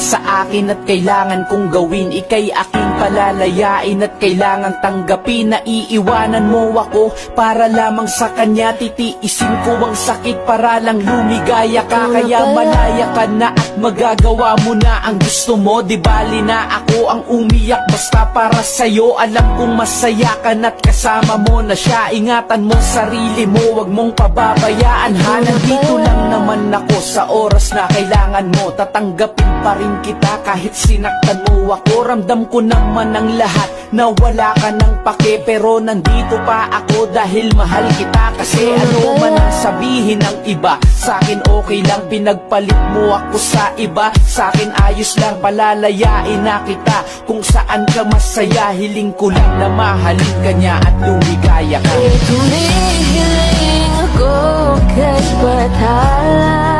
sa akin at kailangan kong gawin. Ika'y aking palalayain at kailangan tanggapin. Na iiwanan mo ako para lamang sa kanya. Titiisin ko ang sakit para lang lumigaya ka. Kaya malaya ka na at magagawa mo na ang gusto mo. Di bali na ako ang umiyak basta para sa'yo. Alam kong masaya ka na't kasama mo na siya. Ingatan mo sarili mo, wag mong pababayaan ha. Nandito lang naman ako sa oras na kailangan mo. Tatanggapin pa rin kita kahit sinaktan mo ako. Ramdam ko naman ang lahat na wala ka ng pake, pero nandito pa ako dahil mahal kita. Kasi ano man ang sabihin ng iba, sa'kin okay lang. Pinagpalit mo ako sa iba, sa'kin ayos lang. Palalayain na kita kung saan ka masaya. Hiling ko lang na mahalin ka niya at lumigaya ka. Tumihiling ako kahit batala.